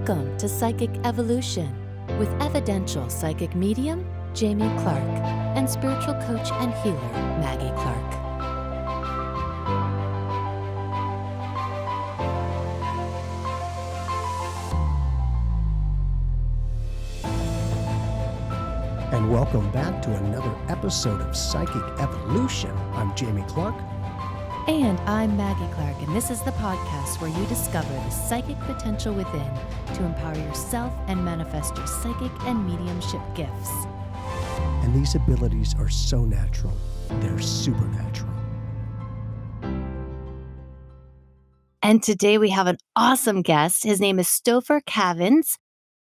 Welcome to Psychic Evolution with evidential psychic medium Jamie Clark and spiritual coach and healer Maggie Clark. And welcome back to another episode of Psychic Evolution. I'm Jamie Clark. And I'm Maggie Clark, and this is the podcast where you discover the psychic potential within to empower yourself and manifest your psychic and mediumship gifts. And these abilities are so natural. They're supernatural. And today we have an awesome guest. His name is Stopher Cavins,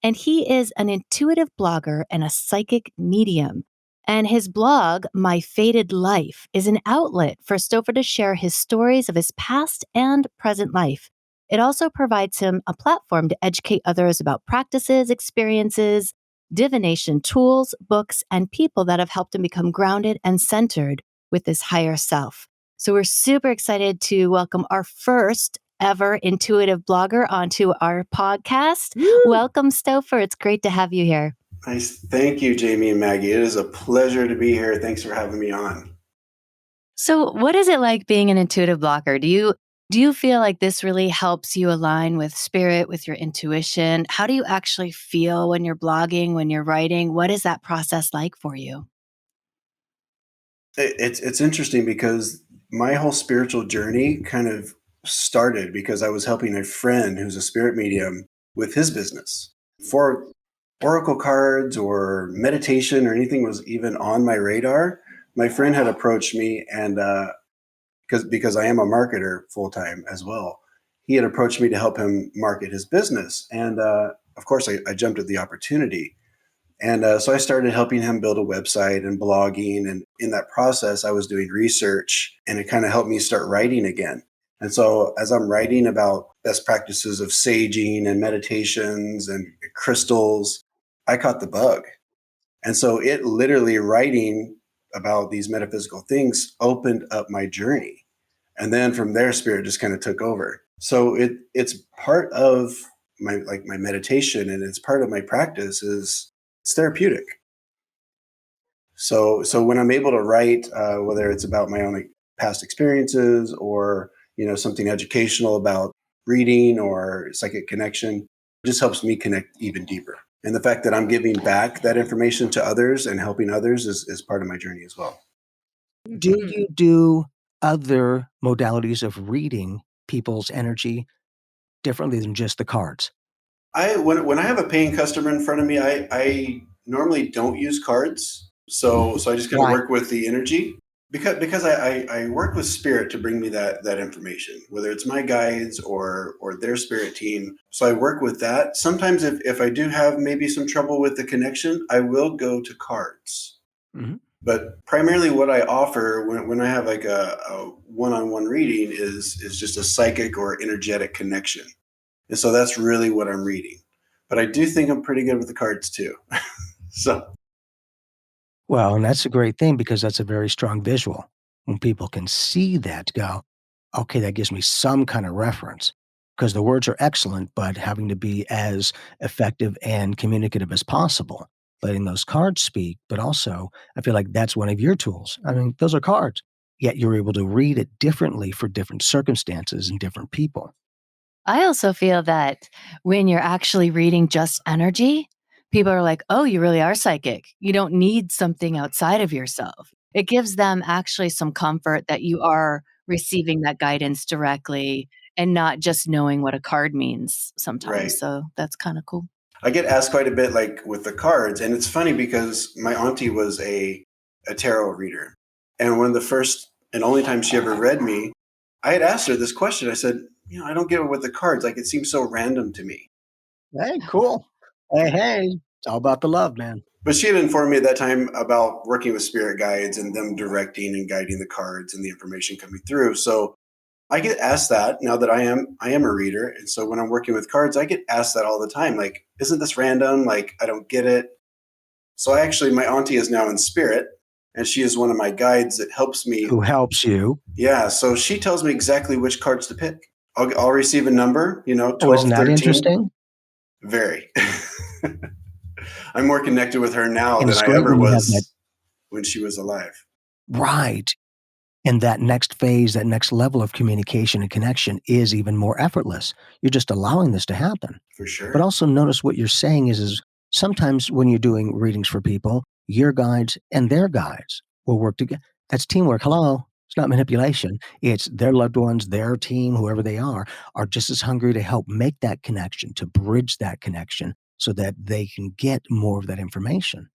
and he is an intuitive blogger and a psychic medium. And his blog, My Fated Life, is an outlet for Stopher to share his stories of his past and present life. It also provides him a platform to educate others about practices, experiences, divination tools, books, and people that have helped him become grounded and centered with his higher self. So we're super excited to welcome our first ever intuitive blogger onto our podcast. Woo! Welcome, Stopher. It's great to have you here. Nice. Thank you, Jamie and Maggie. It is a pleasure to be here. Thanks for having me on. So what is it like being an intuitive blogger? Do you feel like this really helps you align with spirit, with your intuition? How do you actually feel when you're blogging, when you're writing? What is that process like for you? It's interesting because my whole spiritual journey kind of started because I was helping a friend who's a spirit medium with his business. For oracle cards or meditation or anything was even on my radar, my friend had approached me, and because I am a marketer full time as well, he had approached me to help him market his business. And of course, I jumped at the opportunity. And so I started helping him build a website and blogging. And in that process, I was doing research, and it kind of helped me start writing again. And so as I'm writing about best practices of saging and meditations and crystals, I caught the bug. And so it literally writing about these metaphysical things opened up my journey. And then from there, spirit just kind of took over. So it's part of my meditation, and it's part of my practice. It's therapeutic. So when I'm able to write, whether it's about my own past experiences or something educational about reading or psychic connection, it just helps me connect even deeper. And the fact that I'm giving back that information to others and helping others is part of my journey as well. Do you do other modalities of reading people's energy differently than just the cards? When I have a paying customer in front of me, I normally don't use cards. So I just kind of work with the energy. Because I work with spirit to bring me that information, whether it's my guides or their spirit team. So I work with that. Sometimes if I do have maybe some trouble with the connection, I will go to cards. Mm-hmm. But primarily what I offer when I have like a one-on-one reading is just a psychic or energetic connection. And so that's really what I'm reading. But I do think I'm pretty good with the cards too. So. Well, and that's a great thing because that's a very strong visual. When people can see that, go, okay, that gives me some kind of reference. Because the words are excellent, but having to be as effective and communicative as possible, letting those cards speak. But also, I feel like that's one of your tools. I mean, those are cards, yet you're able to read it differently for different circumstances and different people. I also feel that when you're actually reading just energy, people are like, oh, you really are psychic. You don't need something outside of yourself. It gives them actually some comfort that you are receiving that guidance directly and not just knowing what a card means sometimes. Right. So that's kind of cool. I get asked quite a bit like with the cards. And it's funny because my auntie was a tarot reader. And one of the first and only times she ever read me, I had asked her this question. I said, I don't get it with the cards. Like it seems so random to me. Hey, cool. Hey, it's all about the love, man. But she had informed me at that time about working with spirit guides and them directing and guiding the cards and the information coming through. So I get asked that now that I am a reader. And so when I'm working with cards, I get asked that all the time. Like, isn't this random? Like, I don't get it. So my auntie is now in spirit, and she is one of my guides that helps me. Who helps you. Yeah. So she tells me exactly which cards to pick. I'll receive a number, 12, isn't that 13. Interesting? Very. I'm more connected with her now And than it's I great ever when you have that. was when she was alive. Right. And that next phase, that next level of communication and connection is even more effortless. You're just allowing this to happen. For But sure. also notice what you're saying is sometimes when you're doing readings for people, your guides and their guides will work together. That's teamwork. Hello. It's not manipulation. It's their loved ones, their team, whoever they are just as hungry to help make that connection, to bridge that connection so that they can get more of that information.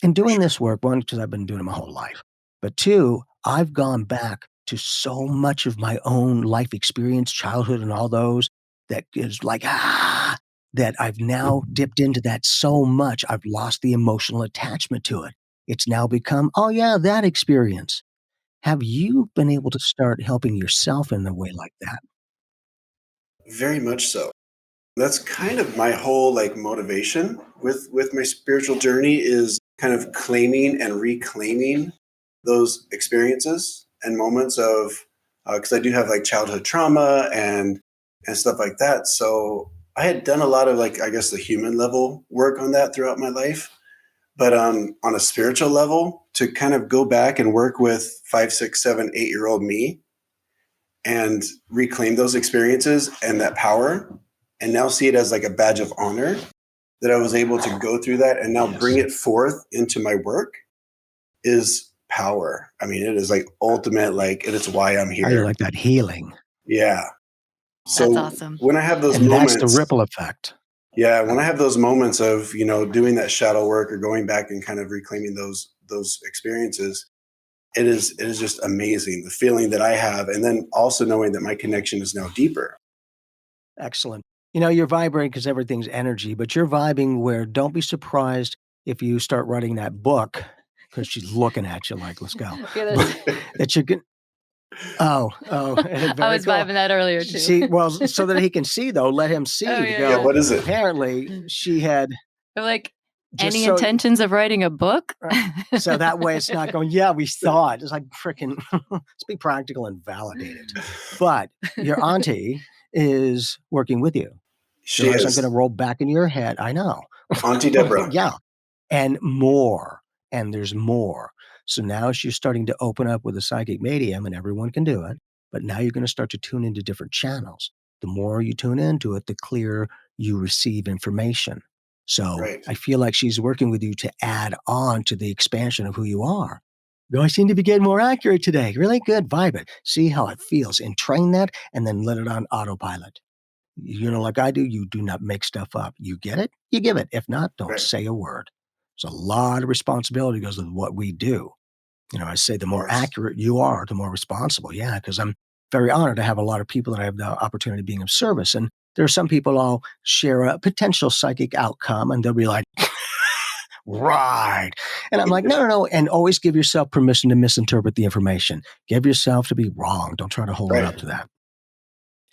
In For doing sure. this work, one, because I've been doing it my whole life, but two, I've gone back to so much of my own life experience, childhood, and all those that is like, that I've now dipped into that so much, I've lost the emotional attachment to it. It's now become, oh, yeah, that experience. Have you been able to start helping yourself in a way like that? Very much so. That's kind of my whole like motivation with my spiritual journey is kind of claiming and reclaiming those experiences and moments of because I do have like childhood trauma and stuff like that. So I had done a lot of like I guess the human level work on that throughout my life, but on a spiritual level to kind of go back and work with 5, 6, 7, 8 year old me and reclaim those experiences and that power and now see it as like a badge of honor that I was able to go through that and now bring Yes. it forth into my work is power. I mean, it is like ultimate, like, it is why I'm How you here. like that healing? Yeah. That's So awesome. when I have those And that's the moments, ripple effect. yeah, when I have those moments of, doing that shadow work or going back and kind of reclaiming those experiences, it is just amazing the feeling that I have. And then also knowing that my connection is now deeper. Excellent. You're vibrating because everything's energy, but you're vibing where don't be surprised if you start writing that book because she's looking at you like, let's go. Yeah, But that's that you can, oh, I very was cool. vibing that earlier too. See, well, so that he can see though, let him Oh, see to yeah, Yeah, go. what is it? Apparently, she had They're like, just any so, intentions of writing a book? so that way it's not going, yeah, we thought. It's like freaking, let's be practical and validate it. But your auntie is working with you. She Realize I'm gonna is. roll back in your head. I know. Auntie Deborah. Yeah, and more, and there's more. So now as you're starting to open up with a psychic medium, and everyone can do it, but now you're gonna start to tune into different channels. The more you tune into it, the clearer you receive information. So Right. I feel like she's working with you to add on to the expansion of who you are. "Do I seem to be getting more accurate today? Really good. Vibe it. See how it feels and train that, and then let it on autopilot. Like I do, you do not make stuff up. You get it, you give it. If not, don't Right. say a word. There's a lot of responsibility goes with what we do. I say the Of more course. accurate you are, the more responsible. Yeah, because I'm very honored to have a lot of people that I have the opportunity of being of service. And there are some people I'll share a potential psychic outcome, and they'll be like, right. And I'm like, no, no, no. And always give yourself permission to misinterpret the information. Give yourself to be wrong. Don't try to hold it up Right. to that.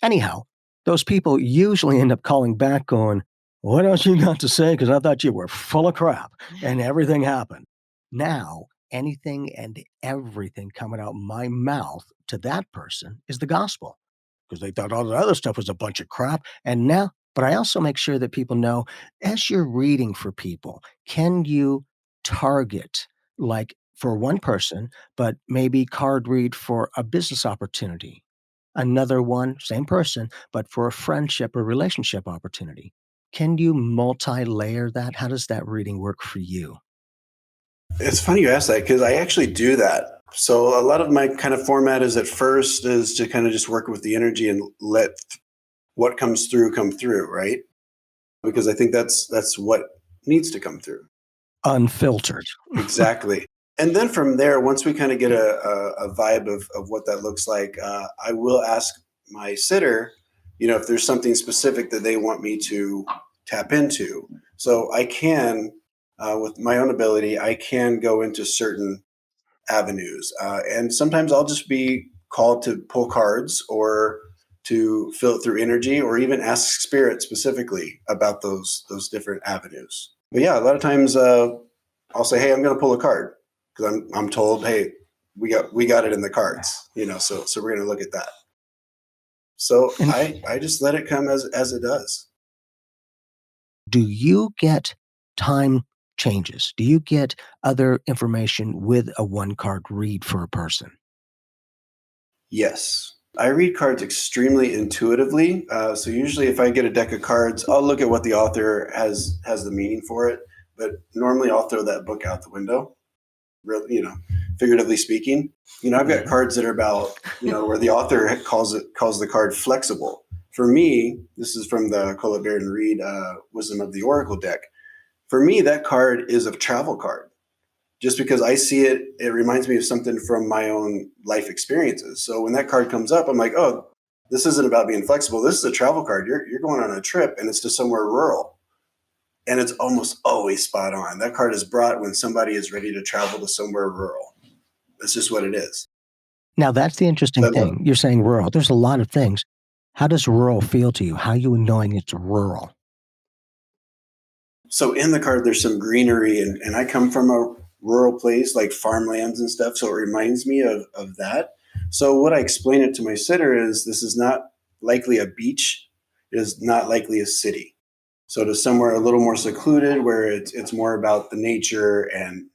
Anyhow, those people usually end up calling back going, "What else you got to say? Because I thought you were full of crap and everything happened." Now, anything and everything coming out my mouth to that person is the gospel because they thought all the other stuff was a bunch of crap. And now, but I also make sure that people know as you're reading for people, can you target like for one person, but maybe card read for a business opportunity? Another one, same person, but for a friendship or relationship opportunity. Can you multi-layer that? How does that reading work for you? It's funny you ask that because I actually do that. So a lot of my kind of format is at first is to kind of just work with the energy and let what comes through come through, right? Because I think that's what needs to come through. Unfiltered. Exactly. And then from there, once we kind of get a vibe of what that looks like, I will ask my sitter, if there's something specific that they want me to tap into. So I can, with my own ability, I can go into certain avenues. And sometimes I'll just be called to pull cards or to fill it through energy or even ask spirit specifically about those different avenues. But yeah, a lot of times I'll say, "Hey, I'm going to pull a card," because I'm told, "Hey, we got it in the cards," so we're going to look at that. So And I just let it come as it does. do you get time changes? Do you get other information with a one card read for a person? Yes. I read cards extremely intuitively. So usually, if I get a deck of cards, I'll look at what the author has the meaning for it. But normally, I'll throw that book out the window. Figuratively speaking. I've got Mhm. cards that are about where the author calls the card flexible. For me, this is from the Colette Baron Reed Wisdom of the Oracle deck. For me, that card is a travel card just because I see it, it reminds me of something from my own life experiences. So when that card comes up, I'm like, oh, this isn't about being flexible. This is a travel card. You're going on a trip and it's to somewhere rural. And it's almost always spot on. That card is brought when somebody is ready to travel to somewhere rural. That's just what it is. Now, that's the interesting So, thing. You're saying rural. There's a lot of things. How does rural feel to you? How are you knowing it's rural? so in the card, there's some greenery, and I come from a rural place like farmlands and stuff. So it reminds me of that. So what I explain it to my sitter is this is not likely a beach. It is not likely a city. So to somewhere a little more secluded where it's more about the nature and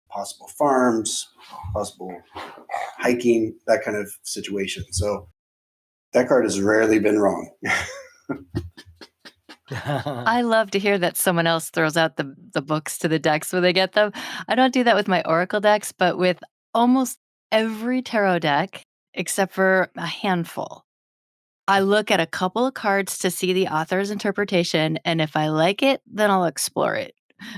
possible farms, possible hiking, that kind of situation. So that card has rarely been wrong. I love to hear that someone else throws out the books to the decks when they get them. I don't do that with my oracle decks, but with almost every tarot deck, except for a handful. I look at a couple of cards to see the author's interpretation, and if I like it, then I'll explore it.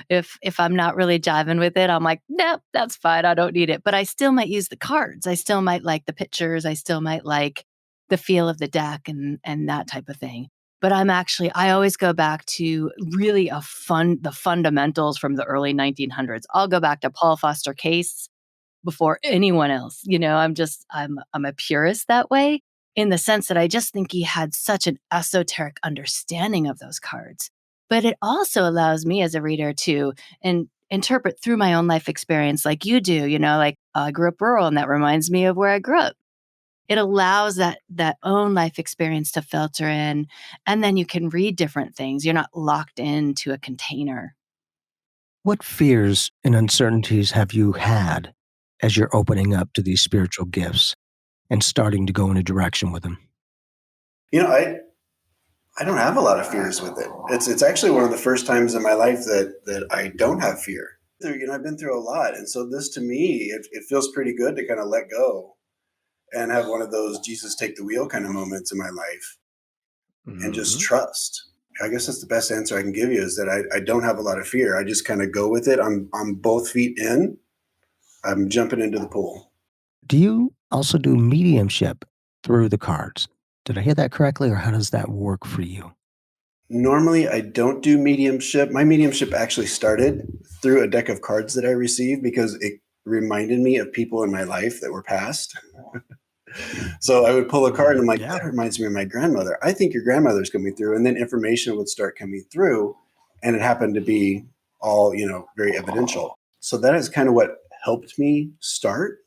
If I'm not really jiving with it, I'm like, "Nope, that's fine, I don't need it." But I still might use the cards. I still might like the pictures. I still might like the feel of the deck and that type of thing. But I always go back to really the fundamentals from the early 1900s. I'll go back to Paul Foster Case before anyone else. I'm a purist that way in the sense that I just think he had such an esoteric understanding of those cards. But it also allows me as a reader to interpret through my own life experience like you do, like I grew up rural and that reminds me of where I grew up. It allows that own life experience to filter in, and then you can read different things. You're not locked into a container. What fears and uncertainties have you had as you're opening up to these spiritual gifts and starting to go in a direction with them? You know, I I don't have a lot of fears with it. It's actually one of the first times in my life that I don't have fear. I've been through a lot, and so this to me, it feels pretty good to kind of let go and have one of those Jesus take the wheel kind of moments in my life and just Mhm. trust. I guess that's the best answer I can give you is that I don't have a lot of fear. I just kind of go with it. I'm both feet in. I'm jumping into the pool. Do you also do mediumship through the cards? Did I hear that correctly, or how does that work for you? Normally, I don't do mediumship. My mediumship actually started through a deck of cards that I received because it reminded me of people in my life that were past. So I would pull a card and I'm like, Yeah. that reminds me of my grandmother. I think your grandmother's coming through. And then information would start coming through. And it happened to be all, very evidential. So that is kind of what helped me start,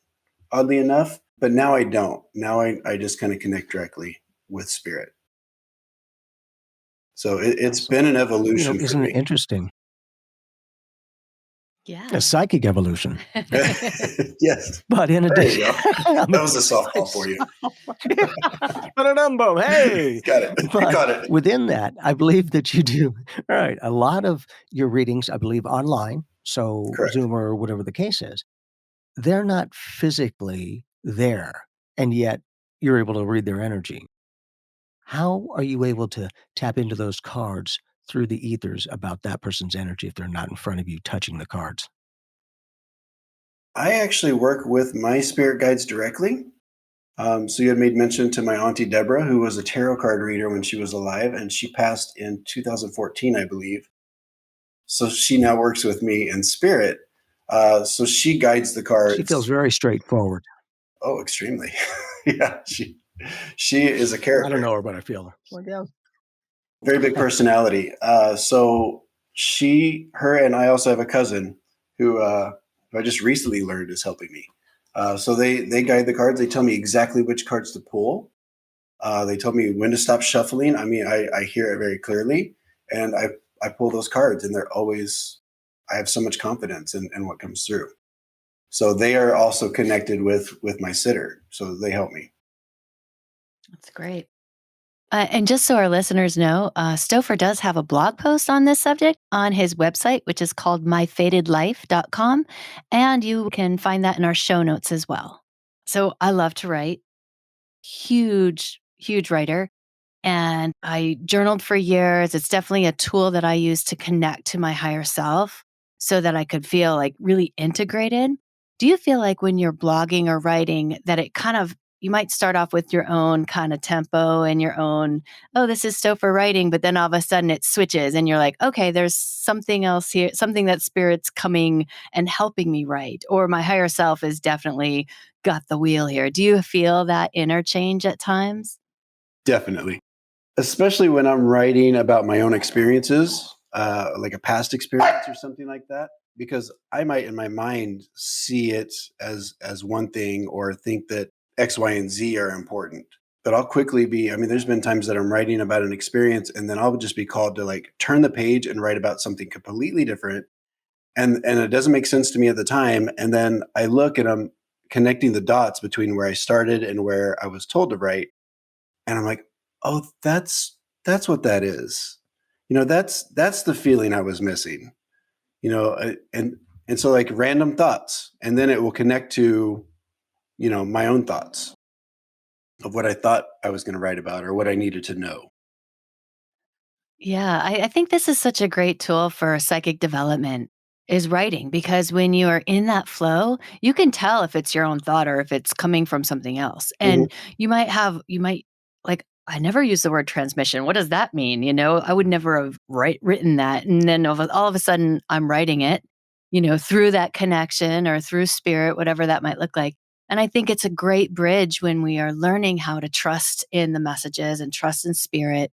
oddly enough. But now I don't. Now I just kind of connect directly with spirit. So it's Awesome. been an evolution for Isn't it me. interesting? A Yeah. psychic evolution. Yes. But in There you addition, go. I That mean, was a I softball for saw you. Ba-da-dum-bum, hey! Got it. You But caught it. within that, I believe that you do all right, a lot of your readings, I believe, online, so Correct. Zoom or whatever the case is, they're not physically there, and yet you're able to read their energy. How are you able to tap into those cards through the ethers about that person's energy if they're not in front of you touching the cards? I actually work with my spirit guides directly. So you had made mention to my auntie Deborah, who was a tarot card reader when she was alive, and she passed in 2014, I believe. So she now works with me in spirit. So she guides the She feels cards. very straightforward. Oh, extremely. Yeah, she is a I don't character. know her, but I feel her. Like, yeah. Very big personality. So her, and I also have a cousin who I just recently learned is helping me. So they guide the cards. They tell me exactly which cards to pull. They told me when to stop shuffling. I mean, I hear it very clearly, and I pull those cards and I have so much confidence in what comes through. So they are also connected with my sitter. So they help me. That's great. And just so our listeners know, Stopher does have a blog post on this subject on his website, which is called myfatedlife.com. And you can find that in our show notes as well. So I love to write. Huge, huge writer. And I journaled for years. It's definitely a tool that I use to connect to my higher self so that I could feel like really integrated. Do you feel like when you're blogging or writing that it kind of, you might start off with your own kind of tempo and your own, oh, this is Stopher writing, but then all of a sudden it switches and you're like, okay, there's something else here, something that spirit's coming and helping me write, or my higher self is definitely got the wheel here. Do you feel that interchange at times? Definitely. Especially when I'm writing about my own experiences, like a past experience or something like that, because I might in my mind see it as one thing or think that X, Y, and Z are important. But I'll quickly be, I mean, there's been times that I'm writing about an experience and then I'll just be called to like turn the page and write about something completely different. And it doesn't make sense to me at the time. And then I look and I'm connecting the dots between where I started and where I was told to write. And I'm like, oh, that's what that is. That's the feeling I was missing. And so like random thoughts, and then it will connect to, my own thoughts of what I thought I was going to write about or what I needed to know. Yeah, I think this is such a great tool for psychic development is writing because when you are in that flow, you can tell if it's your own thought or if it's coming from something else. Mhm. And you might like, I never use the word transmission. What does that mean? I would never have written that. And then all of a sudden I'm writing it, through that connection or through spirit, whatever that might look like. And I think it's a great bridge when we are learning how to trust in the messages and trust in spirit,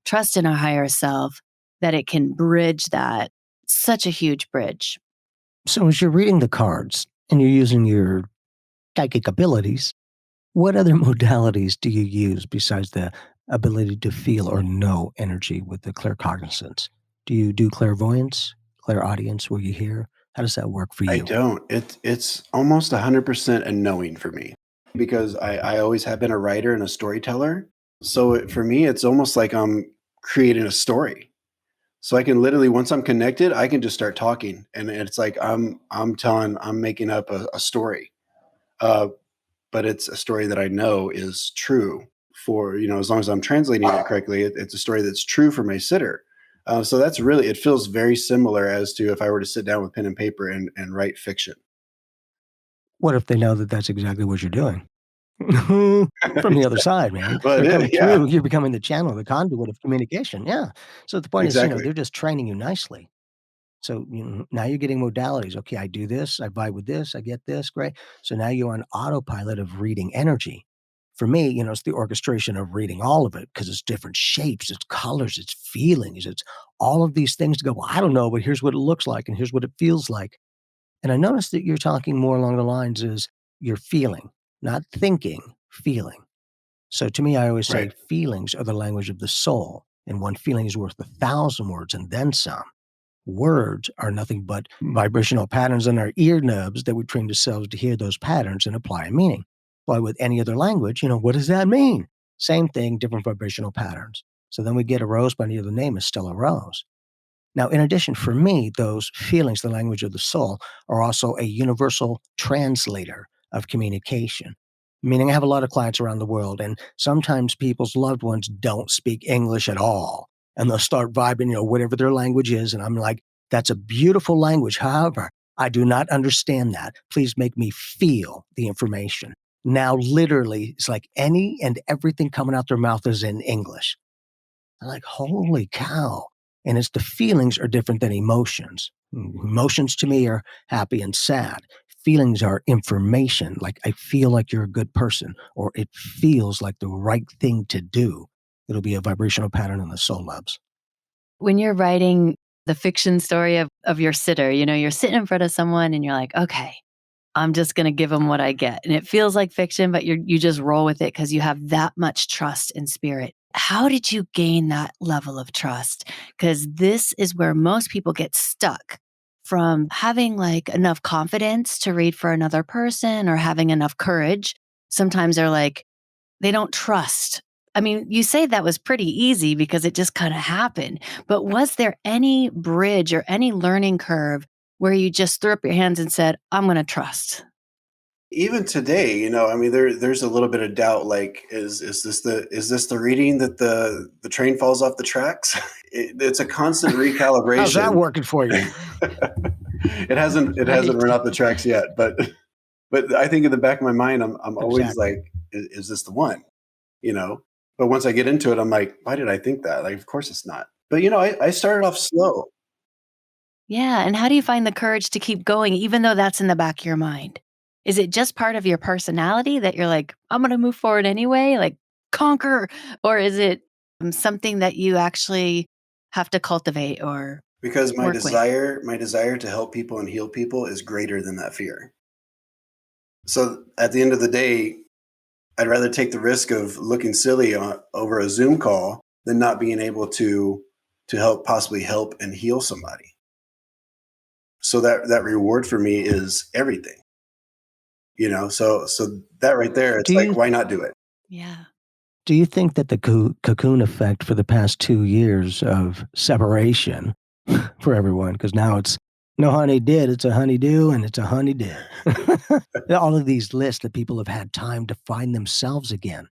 trust in our higher self, that it can bridge that. Such a huge bridge. So as you're reading the cards and you're using your psychic abilities, what other modalities do you use besides the ability to feel or know energy with the claircognizance? Do you do clairvoyance, clairaudience, where you hear? How does that work for I you? don't. It's almost 100% a knowing for me because I always have been a writer and a storyteller. So for me, it's almost like I'm creating a story. So I can literally, once I'm connected, I can just start talking, and it's like I'm making up a story, uh, but it's a story that I know is true for as long as I'm translating it correctly. It's a story that's true for my sitter. So that's really it feels very similar as to if I were to sit down with pen and paper and write fiction. What if they know that that's exactly what you're doing? From the other side, man. But They're coming yeah, through, you're becoming the channel, the conduit of communication, yeah. So the point is, exactly. they're just training you nicely. So, now you're getting modalities. Okay, I do this, I vibe with this, I get this, great. So now you're on autopilot of reading energy. For me, it's the orchestration of reading all of it because it's different shapes, it's colors, it's feelings, it's all of these things to go, well, I don't know, but here's what it looks like and here's what it feels like. And I noticed that you're talking more along the lines is you're feeling, not thinking, feeling. So to me, I always say Right. feelings are the language of the soul, and one feeling is worth 1,000 words and then some. Words are nothing but vibrational patterns in our ear nubs that we train ourselves to hear those patterns and apply a meaning. But with any other language, what does that mean? Same thing, different vibrational patterns. So then we get a rose by the other name is still a rose. Now, in addition, for me, those feelings, the language of the soul, are also a universal translator of communication. Meaning, I have a lot of clients around the world, and sometimes people's loved ones don't speak English at all. And they'll start vibing, whatever their language is. And I'm like, that's a beautiful language. However, I do not understand that. Please make me feel the information. Now, literally, it's like any and everything coming out their mouth is in English. I'm like, holy cow. And it's the feelings are different than emotions. Emotions to me are happy and sad. Feelings are information. Like I feel like you're a good person, or it feels like the right thing to do. It'll be a vibrational pattern in the soul labs. When you're writing the fiction story of your sitter, you're sitting in front of someone and you're like, okay, I'm just going to give them what I get. And it feels like fiction, but you just roll with it because you have that much trust in spirit. How did you gain that level of trust? Because this is where most people get stuck from having like enough confidence to read for another person or having enough courage. Sometimes they're like, they don't trust. I mean, you say that was pretty easy because it just kind of happened. But was there any bridge or any learning curve where you just threw up your hands and said, I'm going to trust? Even today, I mean, there's a little bit of doubt. Like, is this the reading that the train falls off the tracks? It's a constant How's that recalibration. working for you? It hasn't Right. run off the tracks yet, but I think in the back of my mind, I'm always Exactly. like, is this the one? You know. But once I get into it, I'm like, why did I think that? Like, of course it's not. But I started off slow. Yeah. And how do you find the courage to keep going, even though that's in the back of your mind? Is it just part of your personality that you're like, I'm going to move forward anyway, like conquer? Or is it something that you actually have to cultivate or Because my work with? desire my desire to help people and heal people is greater than that fear. So at the end of the day, I'd rather take the risk of looking silly over a Zoom call than not being able to possibly help and heal somebody. So that reward for me is everything. So that right there, Do it's like, you why not do it? Yeah. do you think that the cocoon effect for the past 2 years of separation for everyone, because now it's no honey did, it's a honeydew, and it's a honey did. All of these lists that people have had time to find themselves again.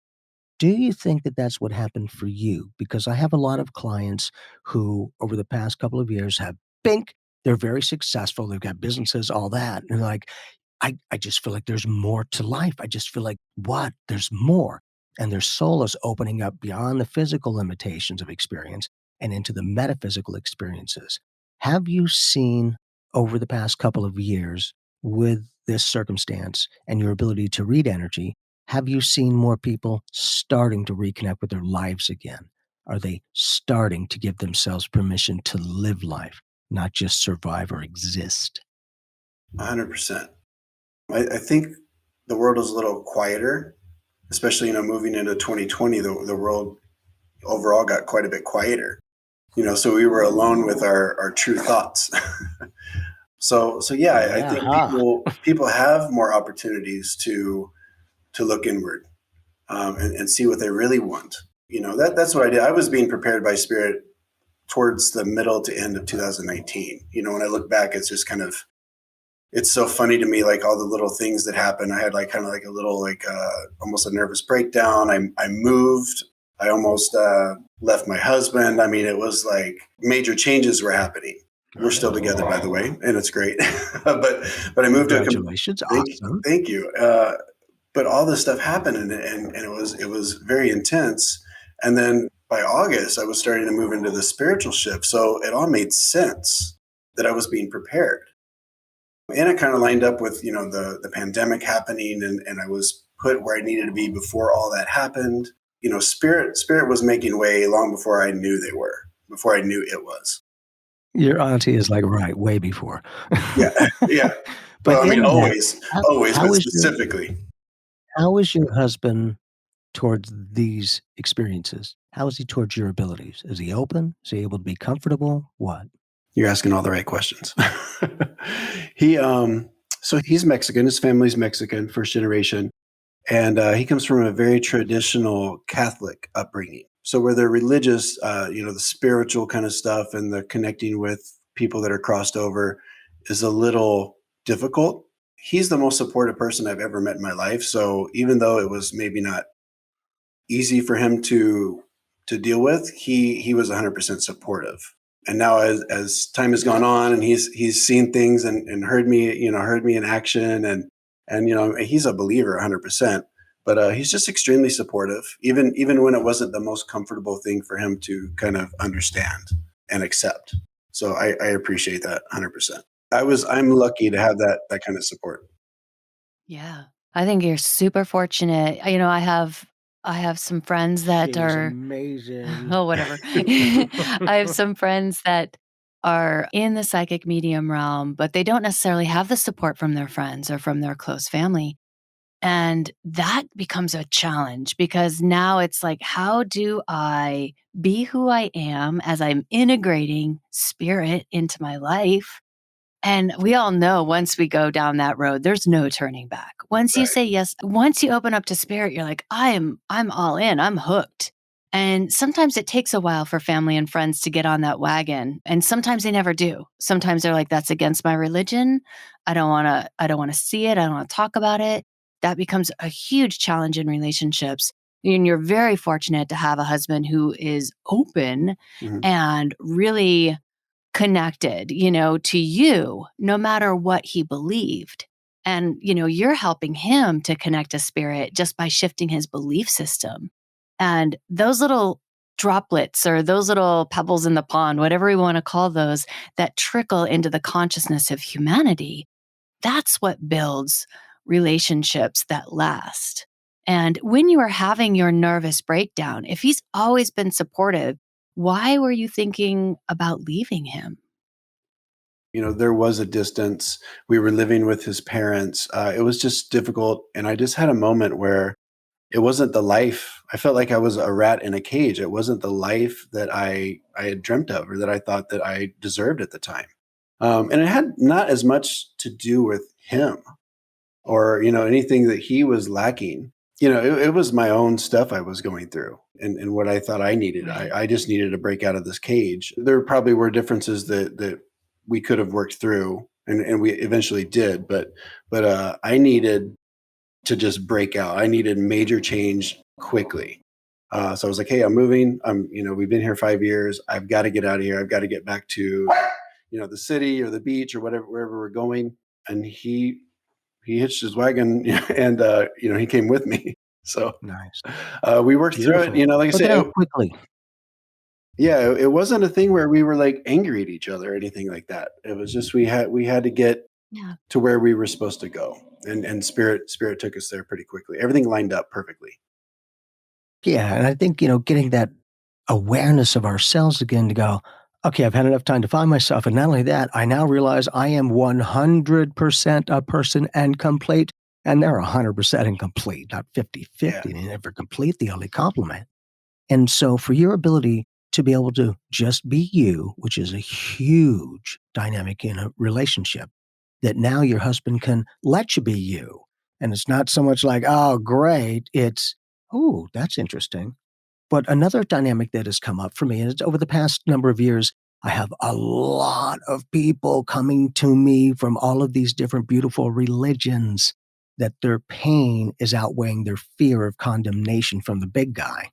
Do you think that that's what happened for you? Because I have a lot of clients who, over the past couple of years, have bink, they're very successful, they've got businesses, all that, and they're like, I just feel like there's more to life. I just feel like, what? There's more. And their soul is opening up beyond the physical limitations of experience and into the metaphysical experiences. Have you seen over the past couple of years with this circumstance and your ability to read energy, have you seen more people starting to reconnect with their lives again? Are they starting to give themselves permission to live life, not just survive or exist? 100%. I think the world is a little quieter, especially moving into 2020. The world overall got quite a bit quieter. So we were alone with our true thoughts. So yeah, I Yeah, think huh. people have more opportunities to look inward, and see what they really want. That's what I did. I was being prepared by spirit towards the middle to end of 2019. When I look back, it's just kind of, it's so funny to me, like all the little things that happened. I had like kind of like a little like almost a nervous breakdown. I moved. I almost left my husband. I mean, it was like major changes were happening. We're still together, by the way, and it's great. but I moved to Congratulations. thank Awesome. thank you. But all this stuff happened, and it was very intense. And then by August, I was starting to move into the spiritual shift. So it all made sense that I was being prepared. And it kind of lined up with the pandemic happening, and I was put where I needed to be before all that happened. Spirit was making way long before I knew they were, before I knew it was. Your auntie is like, right, way before. Yeah, yeah. But Well, I mean, in that, always, but specifically. how is your husband towards these experiences? How is he towards your abilities? Is he open? Is he able to be comfortable? What? You're asking all the right questions. he so he's Mexican. His family's Mexican, first generation, and he comes from a very traditional Catholic upbringing. So where they're religious, the spiritual kind of stuff and the connecting with people that are crossed over is a little difficult. He's the most supportive person I've ever met in my life. So even though it was maybe not easy for him to deal with, he was 100% supportive. And now as time has gone on and he's seen things and heard me in action, and he's a believer 100%. But he's just extremely supportive, even when it wasn't the most comfortable thing for him to kind of understand and accept. So I appreciate that 100%. I'm lucky to have that kind of support. Yeah. I think you're super fortunate. I have some friends that She's are amazing. oh, whatever. I have some friends that are in the psychic medium realm, but they don't necessarily have the support from their friends or from their close family. And that becomes a challenge because now it's like, how do I be who I am as I'm integrating spirit into my life? And we all know once we go down that road, there's no turning back. Once you Right. say yes, once you open up to spirit, you're like, I'm all in, I'm hooked. And sometimes it takes a while for family and friends to get on that wagon. And sometimes they never do. Sometimes they're like, that's against my religion. I don't want to see it. I don't want to talk about it. That becomes a huge challenge in relationships. And you're very fortunate to have a husband who is open Mhm. and really connected, to you, no matter what he believed. And, you're helping him to connect to spirit just by shifting his belief system. And those little droplets or those little pebbles in the pond, whatever we want to call those, that trickle into the consciousness of humanity, that's what builds relationships that last. And when you are having your nervous breakdown, if he's always been supportive, why were you thinking about leaving him? There was a distance. We were living with his parents. It was just difficult. And I just had a moment where it wasn't the life. I felt like I was a rat in a cage. It wasn't the life that I had dreamt of or that I thought that I deserved at the time. And it had not as much to do with him or, anything that he was lacking. It was my own stuff I was going through and what I thought I needed. Right. I just needed to break out of this cage. There probably were differences that we could have worked through and we eventually did, but I needed to just break out. I needed major change quickly. So I was like, hey, I'm moving. We've been here 5 years. I've got to get out of here. I've got to get back to, the city or the beach or whatever, wherever we're going. And he hitched his wagon and, he came with me. So Nice. we worked through it. Beautiful. Like I Look at said, how quickly. yeah, it wasn't a thing where we were like angry at each other or anything like that. It was just we had to get Yeah. to where we were supposed to go, and spirit took us there pretty quickly. Everything lined up perfectly. Yeah. And I think, getting that awareness of ourselves again to go, okay, I've had enough time to find myself. And not only that, I now realize I am 100% a person and complete. And they're 100% incomplete, not 50-50. Yeah, They never complete the only compliment. And so for your ability to be able to just be you, which is a huge dynamic in a relationship, that now your husband can let you be you. And it's not so much like, oh, great. It's, oh, that's interesting. But another dynamic that has come up for me is over the past number of years, I have a lot of people coming to me from all of these different beautiful religions that their pain is outweighing their fear of condemnation from the big guy.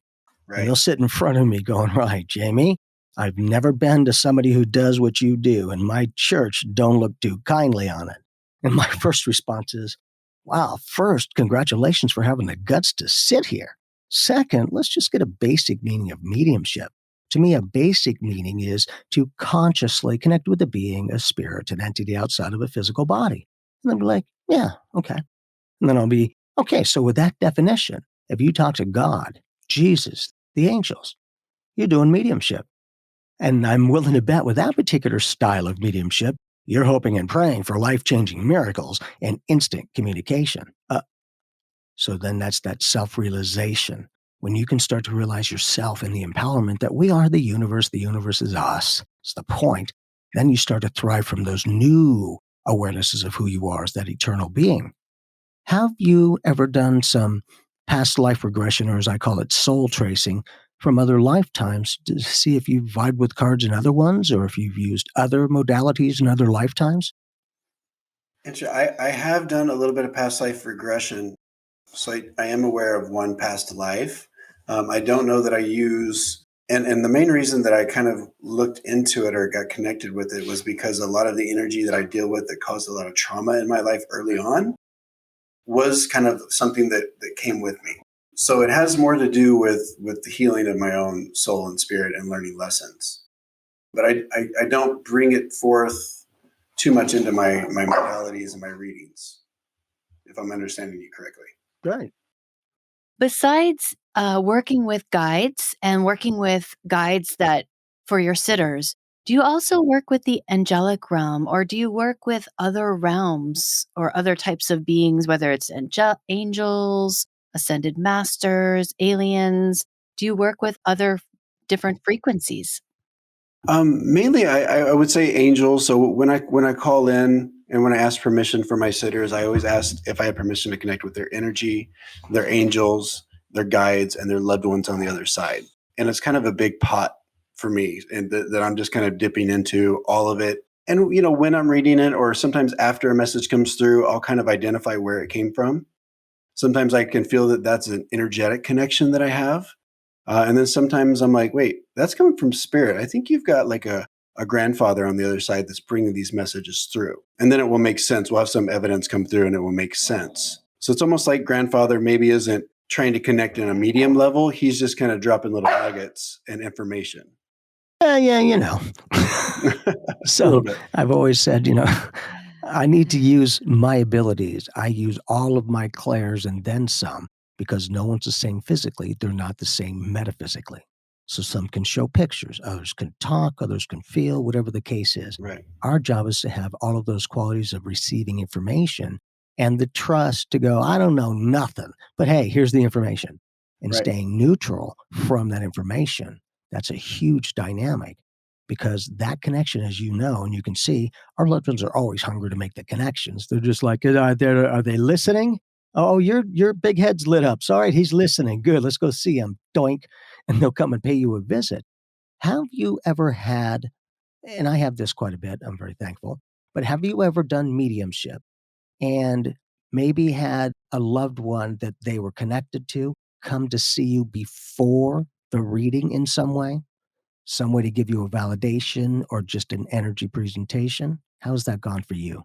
And right. they'll sit in front of me going, right, Jamie, I've never been to somebody who does what you do, and my church don't look too kindly on it. And my first response is, wow, first, congratulations for having the guts to sit here. Second, let's just get a basic meaning of mediumship. To me, a basic meaning is to consciously connect with a being, a spirit, an entity outside of a physical body. And they'll be like, yeah, okay. And then I'll be, okay, so with that definition, if you talk to God, Jesus, the angels, you're doing mediumship. And I'm willing to bet with that particular style of mediumship, you're hoping and praying for life changing miracles and instant communication. So then that's that self realization. When you can start to realize yourself and the empowerment that we are the universe is us. It's the point. Then you start to thrive from those new awarenesses of who you are as that eternal being. Have you ever done some past life regression, or as I call it, soul tracing, from other lifetimes to see if you've vibed with cards in other ones or if you've used other modalities in other lifetimes? I have done a little bit of past life regression, so I am aware of one past life. I don't know that I use, and the main reason that I kind of looked into it or got connected with it was because a lot of the energy that I deal with that caused a lot of trauma in my life early on was kind of something that came with me. So it has more to do with the healing of my own soul and spirit and learning lessons. But I don't bring it forth too much into my modalities and my readings, if I'm understanding you correctly. Right. Besides working with guides and working with guides that for your sitters, Do you also work with the angelic realm, or do you work with other realms or other types of beings, whether it's angels, ascended masters, aliens? Do you work with other different frequencies? Mainly, I would say angels. So when I call in and when I ask permission for my sitters, I always ask if I have permission to connect with their energy, their angels, their guides, and their loved ones on the other side. And it's kind of a big pot for me, and that I'm just kind of dipping into all of it. And when I'm reading it, or sometimes after a message comes through, I'll kind of identify where it came from. Sometimes I can feel that that's an energetic connection that I have. And then sometimes I'm like, wait, that's coming from spirit. I think you've got like a grandfather on the other side that's bringing these messages through. And then it will make sense. We'll have some evidence come through and it will make sense. So it's almost like grandfather maybe isn't trying to connect in a medium level. He's just kind of dropping little nuggets and information. Yeah, A little So bit. I've always said, I need to use my abilities. I use all of my clairs and then some because no one's the same physically. They're not the same metaphysically. So some can show pictures, others can talk, others can feel, whatever the case is. Right. Our job is to have all of those qualities of receiving information and the trust to go, I don't know nothing, but hey, here's the information. And Right. staying neutral from that information. That's a huge dynamic because that connection, as you know, and you can see, our loved ones are always hungry to make the connections. They're just like, are they listening? Oh, your big head's lit up. Sorry, he's listening. Good. Let's go see him. Doink. And they'll come and pay you a visit. Have you ever had, and I have this quite a bit, I'm very thankful, but have you ever done mediumship and maybe had a loved one that they were connected to come to see you before the reading in some way? Some way to give you a validation or just an energy presentation? How's that gone for you?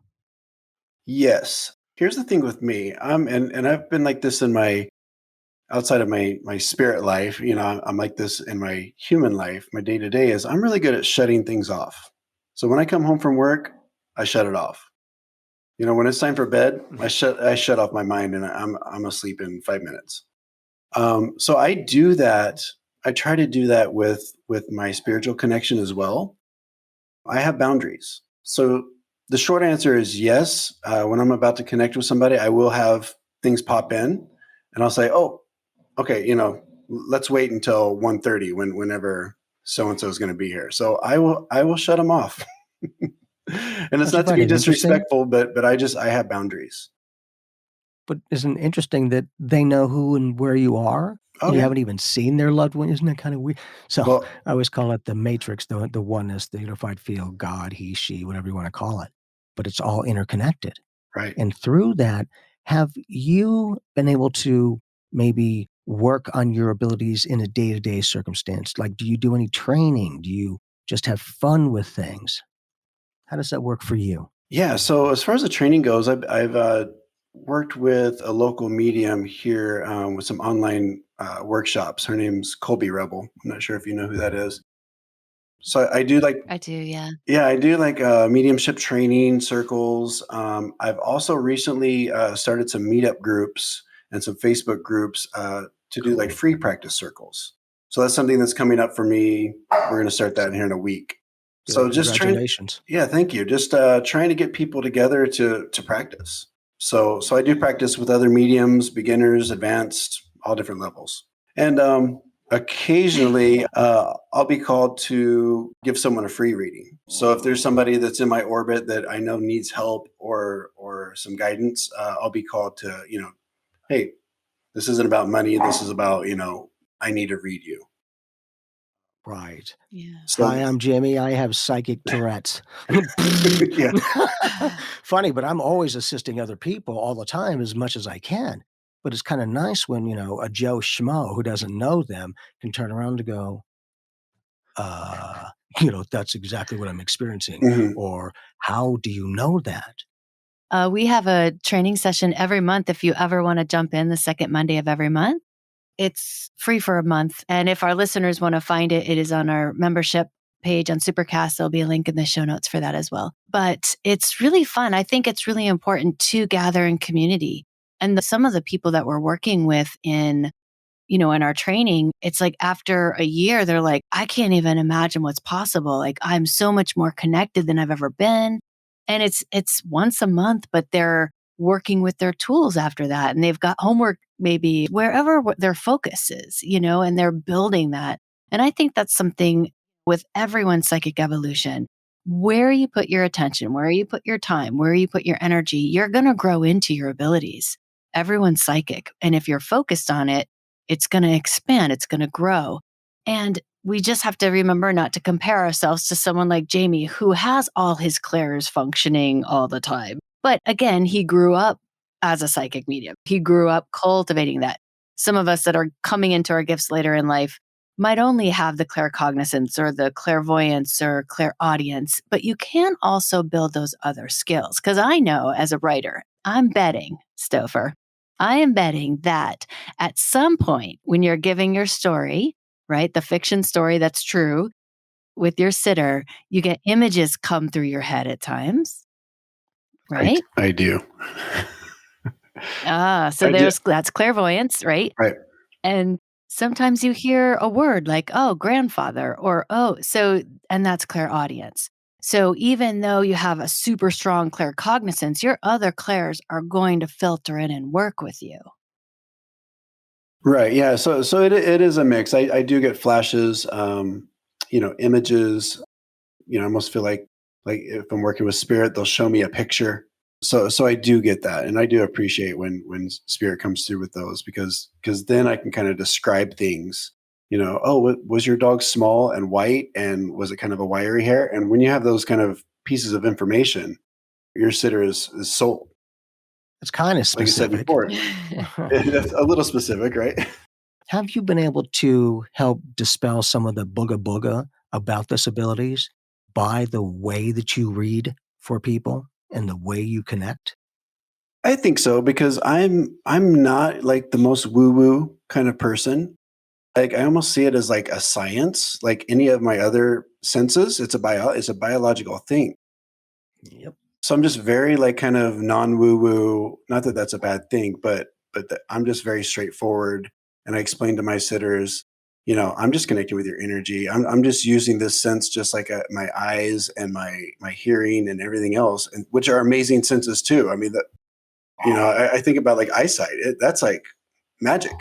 Yes. Here's the thing with me. And I've been like this in my outside of my spirit life. I'm like this in my human life. My day to day is I'm really good at shutting things off. So when I come home from work, I shut it off. When it's time for bed, I shut off my mind and I'm asleep in 5 minutes. So I do that. I try to do that with my spiritual connection as well. I have boundaries. So the short answer is yes. When I'm about to connect with somebody, I will have things pop in, and I'll say, "Oh, okay, let's wait until 1:30 whenever so and so is going to be here." So I will shut them off. And it's Don't you not to find be it interesting? disrespectful, but I have boundaries. But isn't it interesting that they know who and where you are, Oh and you yeah. haven't even seen their loved one? Isn't that kind of weird? So Well, I always call it the matrix, the oneness, the unified field, God, he, she, whatever you want to call it. But it's all interconnected. right. And through that, have you been able to maybe work on your abilities in a day-to-day circumstance? Like, do you do any training? Do you just have fun with things? How does that work for you? Yeah. So as far as the training goes, I've worked with a local medium here with some online workshops. Her name's Colby Rebel. I'm not sure if you know who that is. So I do like, I do, yeah. yeah, I do like mediumship training circles. I've also recently started some meetup groups and some Facebook groups to do like Cool. free practice circles. So that's something that's coming up for me. We're going to start that here in a week. Good. So just trying, Congratulations. yeah, thank you. Just trying to get people together to practice. So I do practice with other mediums, beginners, advanced, all different levels. And occasionally, I'll be called to give someone a free reading. So if there's somebody that's in my orbit that I know needs help or some guidance, I'll be called to, hey, this isn't about money. This is about, I need to read you. Right. Yeah. Hi, So I'm Jimmy. I have psychic Tourette's. yeah. Funny, but I'm always assisting other people all the time as much as I can. But it's kind of nice when, a Joe Schmo who doesn't know them can turn around to go, uh, that's exactly what I'm experiencing. Mhm. Or how do you know that? We have a training session every month if you ever want to jump in the second Monday of every month. It's free for a month. And if our listeners want to find it, it is on our membership page on Supercast. There'll be a link in the show notes for that as well. But it's really fun. I think it's really important to gather in community. And some of the people that we're working with in in our training, it's like after a year, they're like, I can't even imagine what's possible. Like, I'm so much more connected than I've ever been. And it's once a month, but they're working with their tools after that. And they've got homework maybe wherever their focus is, and they're building that. And I think that's something with everyone's psychic evolution. Where you put your attention, where you put your time, where you put your energy, you're going to grow into your abilities. Everyone's psychic. And if you're focused on it, it's going to expand, it's going to grow. And we just have to remember not to compare ourselves to someone like Jamie, who has all his clairs functioning all the time. But again, he grew up as a psychic medium. He grew up cultivating that. Some of us that are coming into our gifts later in life might only have the claircognizance or the clairvoyance or clairaudience, but you can also build those other skills. Because I know as a writer, I'm betting, Stopher, I am betting that at some point when you're giving your story, right, the fiction story that's true with your sitter, you get images come through your head at times, right? I do. So I do. that's clairvoyance, right? Right. And sometimes you hear a word like, oh, grandfather, or and that's clairaudience. So even though you have a super strong claircognizance, your other clairs are going to filter in and work with you. Right. Yeah. So it is a mix. I do get flashes, images. I almost feel like if I'm working with spirit, they'll show me a picture. So I do get that, and I do appreciate when spirit comes through with those because then I can kind of describe things. Was your dog small and white, and was it kind of a wiry hair? And when you have those kind of pieces of information, your sitter is sold. It's kind of specific. Like you said before, that's a little specific, right? Have you been able to help dispel some of the booga about disabilities by the way that you read for people and the way you connect? I think so because I'm not like the most woo woo kind of person. Like I almost see it as like a science, like any of my other senses. It's a biological thing. Yep. So I'm just very like kind of non woo woo. Not that that's a bad thing, but I'm just very straightforward. And I explain to my sitters, I'm just connecting with your energy. I'm just using this sense, just like my eyes and my hearing and everything else, and which are amazing senses too. I mean, I think about like eyesight. That's like magic.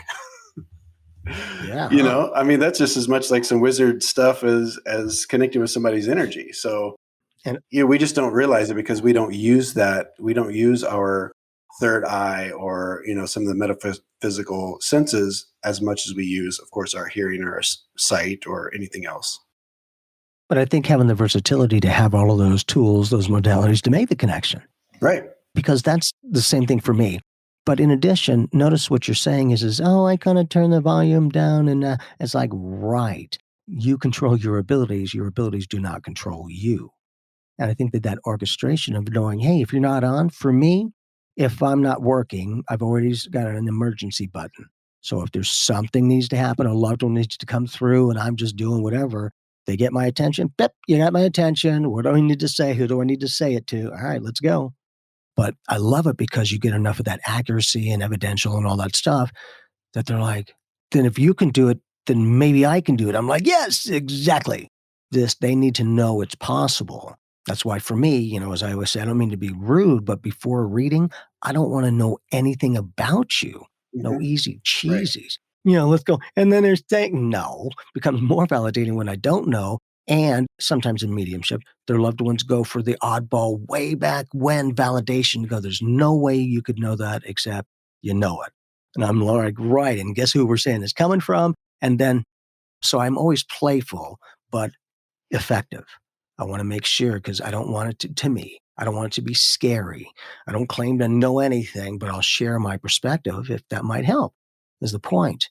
Yeah. Huh? I mean, that's just as much like some wizard stuff as connecting with somebody's energy. So, And we just don't realize it because we don't use that. We don't use our third eye or some of the metaphysical senses as much as we use, of course, our hearing or our sight or anything else. but I think having the versatility to have all of those tools, those modalities to make the connection, Right. because that's the same thing for me. But in addition, notice what you're saying is I kind of turn the volume down, and it's like, right, you control your abilities do not control you. And I think that orchestration of knowing, hey, if you're not on, for me, if I'm not working, I've already got an emergency button. So if there's something needs to happen, a loved one needs to come through, and I'm just doing whatever, they get my attention. Bip, you got my attention. What do I need to say? Who do I need to say it to? All right, let's go. But I love it because you get enough of that accuracy and evidential and all that stuff that they're like, then if you can do it, then maybe I can do it. I'm like, yes, exactly. They need to know it's possible. That's why for me, as I always say, I don't mean to be rude, but before reading, I don't want to know anything about you. No Mhm. easy Right. cheesies. Let's go. And then there's saying no, becomes more validating when I don't know. And sometimes in mediumship, their loved ones go for the oddball way back when validation go. There's no way you could know that except you know it. And I'm like, right. And guess who we're saying it's coming from? And then, so I'm always playful, but effective. I want to make sure because I don't want it to me. I don't want it to be scary. I don't claim to know anything, but I'll share my perspective if that might help, is the point.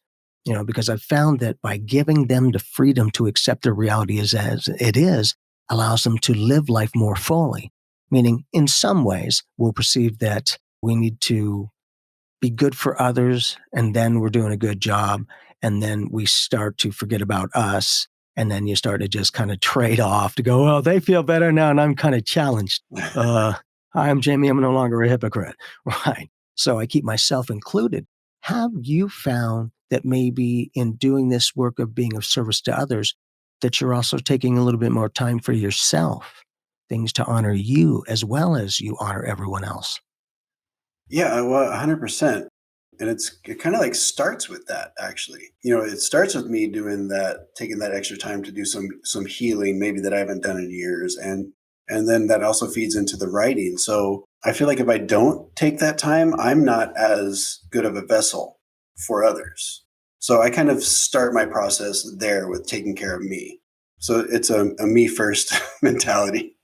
Because I've found that by giving them the freedom to accept their reality as it is, allows them to live life more fully. Meaning, in some ways, we'll perceive that we need to be good for others, and then we're doing a good job, and then we start to forget about us, and then you start to just kind of trade off to go, well, they feel better now, and I'm kind of challenged. Hi, I'm Jamie. I'm no longer a hypocrite. Right. So I keep myself included. Have you found that maybe in doing this work of being of service to others, that you're also taking a little bit more time for yourself, things to honor you as well as you honor everyone else. Yeah, well, 100%. And it kind of like starts with that actually. It starts with me doing that, taking that extra time to do some healing maybe that I haven't done in years, and then that also feeds into the writing. So I feel like if I don't take that time, I'm not as good of a vessel for others. So I kind of start my process there with taking care of me. So it's a me first mentality.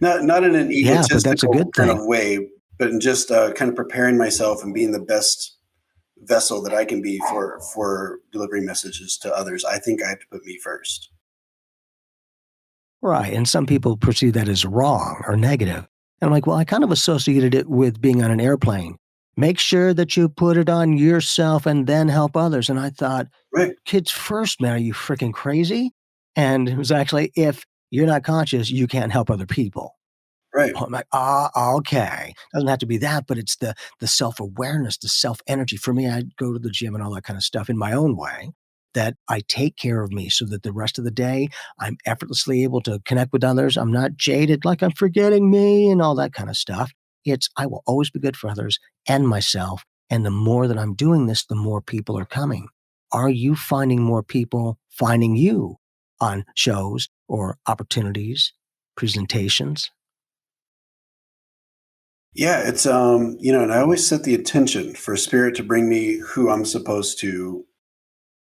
Not in an Yeah, but that's a egotistical good kind of thing. way, but in just kind of preparing myself and being the best vessel that I can be for delivering messages to others. I think I have to put me first. Right. And some people perceive that as wrong or negative. And I'm like, well, I kind of associated it with being on an airplane. Make sure that you put it on yourself and then help others. And I thought, Right, kids first, man, are you freaking crazy? And it was actually, if you're not conscious, you can't help other people. right. I'm like, okay. Doesn't have to be that, but it's the self-awareness, the self-energy. For me, I go to the gym and all that kind of stuff in my own way, that I take care of me so that the rest of the day I'm effortlessly able to connect with others. I'm not jaded like I'm forgetting me and all that kind of stuff. It's I will always be good for others and myself. And the more that I'm doing this, the more people are coming. Are you finding more people finding you on shows or opportunities, presentations? Yeah, and I always set the intention for spirit to bring me who I'm supposed to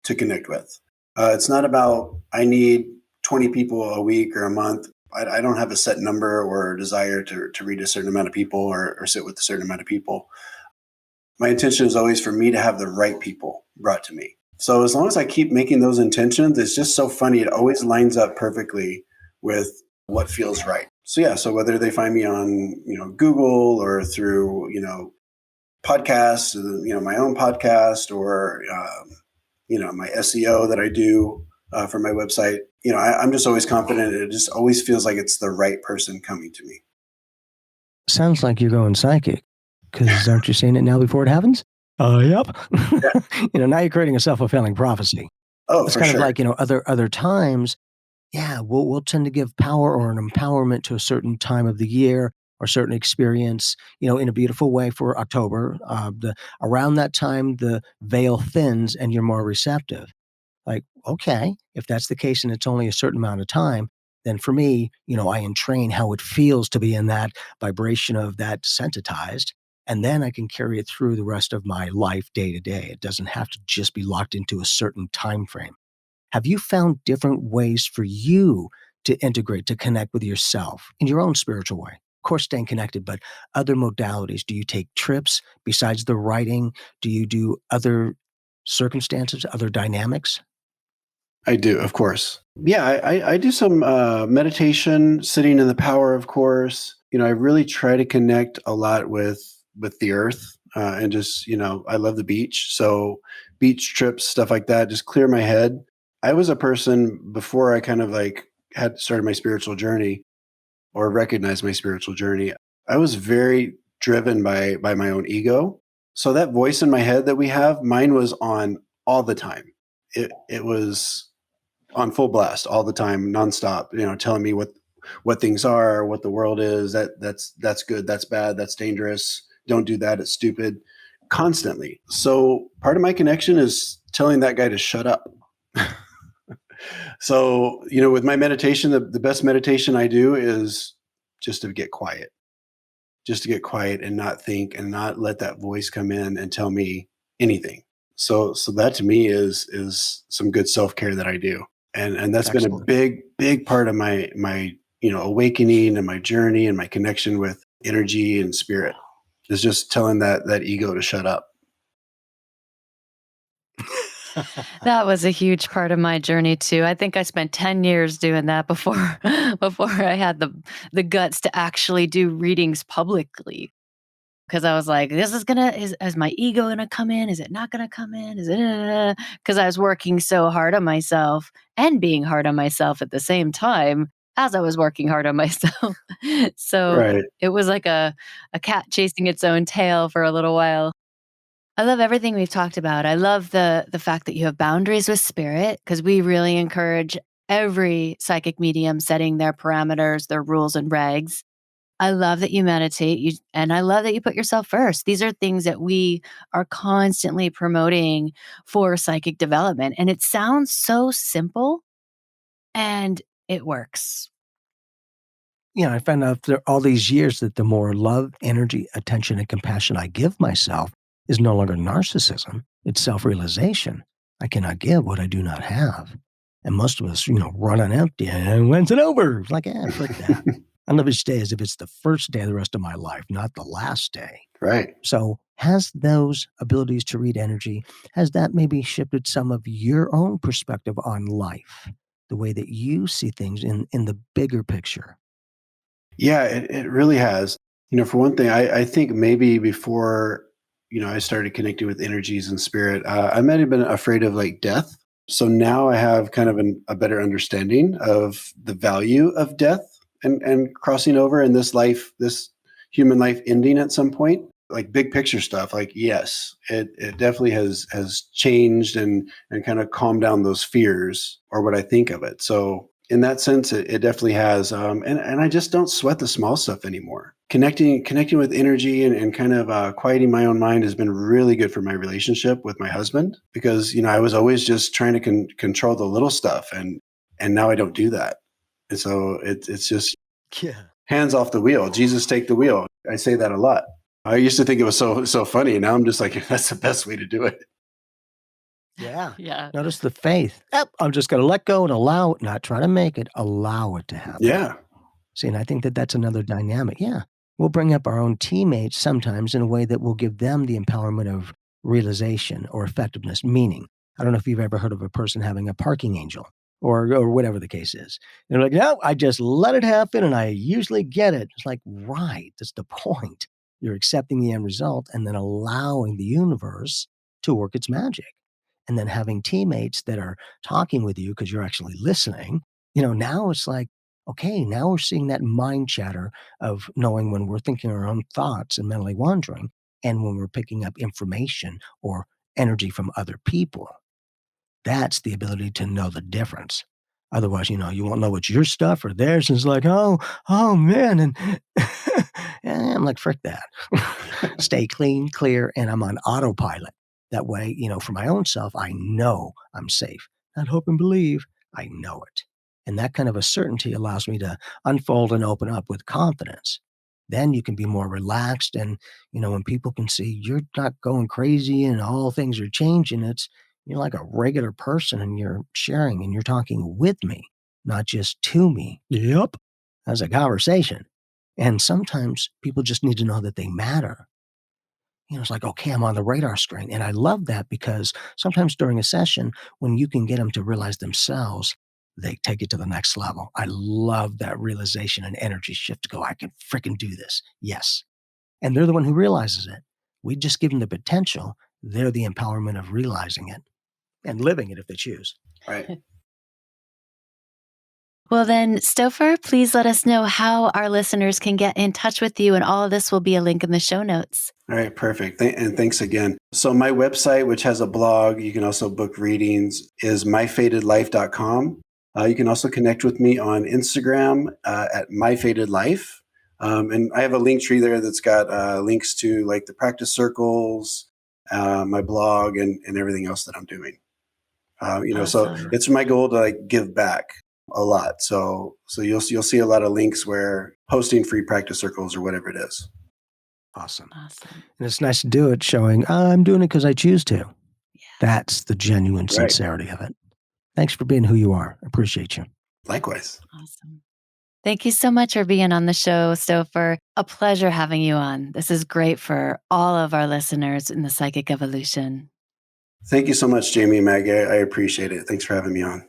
connect with. It's not about I need 20 people a week or a month. I don't have a set number or desire to read a certain amount of people or sit with a certain amount of people. My intention is always for me to have the right people brought to me. So as long as I keep making those intentions, it's just so funny. It always lines up perfectly with what feels right. So yeah, so whether they find me on, Google or through, podcasts, my own podcast or, my SEO that I do for my website, I'm just always confident. It just always feels like it's the right person coming to me. Sounds like you're going psychic, because aren't you seeing it now before it happens? Yep. Yeah. Now you're creating a self-fulfilling prophecy. Oh, It's for kind of sure. like, other times, yeah, we'll tend to give power or an empowerment to a certain time of the year or certain experience, in a beautiful way for October. Around that time, the veil thins and you're more receptive. Like, okay, if that's the case and it's only a certain amount of time, then for me, I entrain how it feels to be in that vibration of that sensitized. And then I can carry it through the rest of my life day to day. It doesn't have to just be locked into a certain time frame. Have you found different ways for you to integrate, to connect with yourself in your own spiritual way? Of course, staying connected, but other modalities. Do you take trips besides the writing? Do you do other circumstances, other dynamics? I do, of course. Yeah, I do some meditation, sitting in the power, of course. I really try to connect a lot with the earth, and just I love the beach, so beach trips, stuff like that, just clear my head. I was a person before I kind of like had started my spiritual journey or recognized my spiritual journey. I was very driven by my own ego. So that voice in my head that we have, mine was on all the time. It was on full blast all the time, nonstop, telling me what things are, what the world is, that's good, that's bad, that's dangerous, don't do that, it's stupid, constantly. So part of my connection is telling that guy to shut up. So, with my meditation, the best meditation I do is just to get quiet, just to get quiet and not think and not let that voice come in and tell me anything. So that to me is some good self-care that I do. And that's been a Excellent. big part of my awakening and my journey and my connection with energy and spirit is just telling that ego to shut up. That was a huge part of my journey too. I think I spent 10 years doing that before before I had the guts to actually do readings publicly. Because I was like, "This is gonna is my ego gonna come in? Is it not gonna come in? Is it?" Because I was working so hard on myself and being hard on myself at the same time as I was working hard on myself. So, Right. it was like a cat chasing its own tail for a little while. I love everything we've talked about. I love the fact that you have boundaries with spirit, because we really encourage every psychic medium setting their parameters, their rules and regs. I love that you meditate, and I love that you put yourself first. These are things that we are constantly promoting for psychic development. And it sounds so simple, and it works. I found out after all these years that the more love, energy, attention, and compassion I give myself is no longer narcissism. It's self-realization. I cannot give what I do not have. And most of us, run on empty. And when's it over? It's like, frick that. I live each day as if it's the first day of the rest of my life, not the last day. Right. So has those abilities to read energy, has that maybe shifted some of your own perspective on life, the way that you see things in the bigger picture? Yeah, it really has. For one thing, I think maybe before, I started connecting with energies and spirit, I might have been afraid of like death. So now I have kind of a better understanding of the value of death and crossing over in this life, this human life ending at some point. Like big picture stuff, like yes, it definitely has changed and kind of calmed down those fears or what I think of it. So in that sense, it definitely has. And I just don't sweat the small stuff anymore. Connecting with energy and kind of quieting my own mind has been really good for my relationship with my husband, because I was always just trying to control the little stuff, and now I don't do that. And so it's just hands off the wheel. Jesus, take the wheel. I say that a lot. I used to think it was so funny, and now I'm just like, that's the best way to do it. Yeah. Yeah. Notice the faith. Yep, I'm just going to let go and allow it, not try to make it, allow it to happen. Yeah. See, and I think that that's another dynamic. Yeah. We'll bring up our own teammates sometimes in a way that will give them the empowerment of realization or effectiveness, meaning. I don't know if you've ever heard of a person having a parking angel or whatever the case is. They're like, no, I just let it happen and I usually get it. It's like, right, that's the point. You're accepting the end result and then allowing the universe to work its magic. And then having teammates that are talking with you because you're actually listening, now it's like, okay, now we're seeing that mind chatter of knowing when we're thinking our own thoughts and mentally wandering, and when we're picking up information or energy from other people. That's the ability to know the difference. Otherwise, you won't know what's your stuff or theirs. And it's like, oh man. And I'm like, frick that. Stay clean, clear, and I'm on autopilot. That way, for my own self, I know I'm safe. Not hope and believe, I know it. And that kind of a certainty allows me to unfold and open up with confidence. Then you can be more relaxed. And, when people can see you're not going crazy and all things are changing, you're like a regular person and you're sharing and you're talking with me, not just to me. Yep. That's a conversation. And sometimes people just need to know that they matter. It's like, okay, I'm on the radar screen. And I love that because sometimes during a session, when you can get them to realize themselves, they take it to the next level. I love that realization and energy shift to go, I can freaking do this. Yes. And they're the one who realizes it. We just give them the potential. They're the empowerment of realizing it and living it if they choose. Right. Well, then, Stopher, please let us know how our listeners can get in touch with you. And all of this will be a link in the show notes. All right, perfect. And thanks again. So my website, which has a blog, you can also book readings, is myfadedlife.com. You can also connect with me on Instagram at myfadedlife. And I have a link tree there that's got links to like the practice circles, my blog, and everything else that I'm doing. Awesome. So it's my goal to like give back a lot. So you'll see a lot of links where posting free practice circles or whatever it is. Awesome. And it's nice to do it showing I'm doing it because I choose to. Yeah. That's the genuine sincerity of it. Thanks for being who you are. I appreciate you. Likewise. Awesome. Thank you so much for being on the show, Stopher. A pleasure having you on. This is great for all of our listeners in the psychic evolution. Thank you so much, Jamie and Maggie. I appreciate it. Thanks for having me on.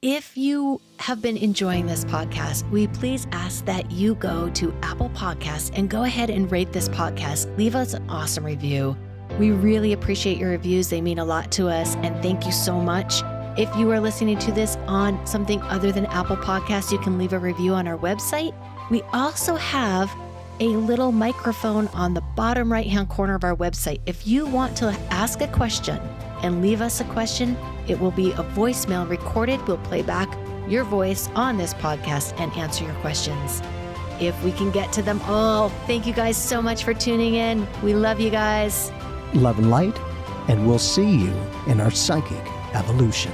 If you have been enjoying this podcast, we please ask that you go to Apple Podcasts and go ahead and rate this podcast. Leave us an awesome review. We really appreciate your reviews. They mean a lot to us. And thank you so much. If you are listening to this on something other than Apple Podcasts, you can leave a review on our website. We also have a little microphone on the bottom right-hand corner of our website. If you want to ask a question and leave us a question, it will be a voicemail recorded. We'll play back your voice on this podcast and answer your questions if we can get to them all. Thank you guys so much for tuning in. We love you guys. Love and light, and we'll see you in our psychic evolution.